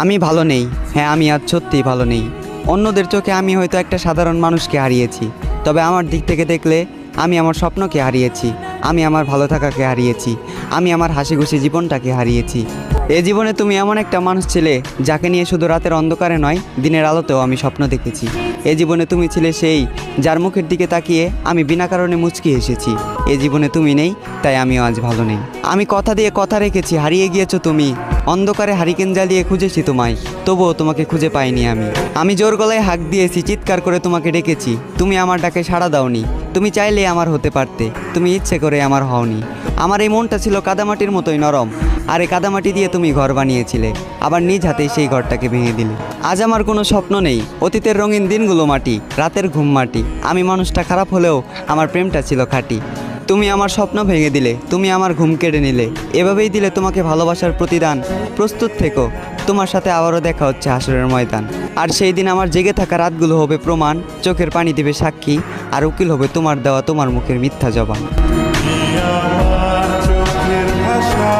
আমি ভালো নেই। হ্যাঁ, আমি আজ সত্যিই ভালো নেই। অন্যদের চোখে আমি হয়তো একটা সাধারণ মানুষকে হারিয়েছি, তবে আমার দিক থেকে দেখলে আমি আমার স্বপ্নকে হারিয়েছি, আমি আমার ভালো থাকাকে হারিয়েছি, আমি আমার হাসি খুশি জীবনটাকে হারিয়েছি। এ জীবনে তুমি এমন একটা মানুষ ছিলে যাকে নিয়ে শুধু রাতের অন্ধকারে নয়, দিনের আলোতেও আমি স্বপ্ন দেখেছি। এ জীবনে তুমি ছিলে সেই যার মুখের দিকে তাকিয়ে আমি বিনা কারণে মুচকি এসেছি। এ জীবনে তুমি নেই, তাই আমিও আজ ভালো নেই। আমি কথা দিয়ে কথা রেখেছি, হারিয়ে গিয়েছো তুমি। অন্ধকারে হারিকেন জ্বালিয়ে খুঁজেছি তোমায়, তবুও তোমাকে খুঁজে পাইনি আমি জোর গলায় হাঁক দিয়েছি, চিৎকার করে তোমাকে ডেকেছি, তুমি আমার ডাকে সাড়া দাওনি। তুমি চাইলে আমার হতে পারতে, তুমি ইচ্ছে করে আমার হওনি। আমার এই মনটা ছিল কাদামাটির মতোই নরম, আর এই কাদামাটি দিয়ে তুমি ঘর বানিয়েছিলে, আবার নিজ হাতেই সেই ঘরটাকে ভেঙে দিলে। আজ আমার কোনো স্বপ্ন নেই, অতীতের রঙিন দিনগুলো মাটি, রাতের ঘুম মাটি। আমি মানুষটা খারাপ হলেও আমার প্রেমটা ছিল খাঁটি। তুমি আমার স্বপ্ন ভেঙে দিলে, তুমি আমার ঘুম কেড়ে নিলে, এভাবেই দিলে তোমাকে ভালোবাসার প্রতিদান। প্রস্তুত থেকো, তোমার সাথে আবারও দেখা হচ্ছে হাসরের ময়দান। আর সেই দিন আমার জেগে থাকা রাতগুলো হবে প্রমাণ, চোখের পানি দিবে সাক্ষী, আর উকিল হবে তোমার দেওয়া তোমার মুখের মিথ্যা জবান। চোখের ভাষা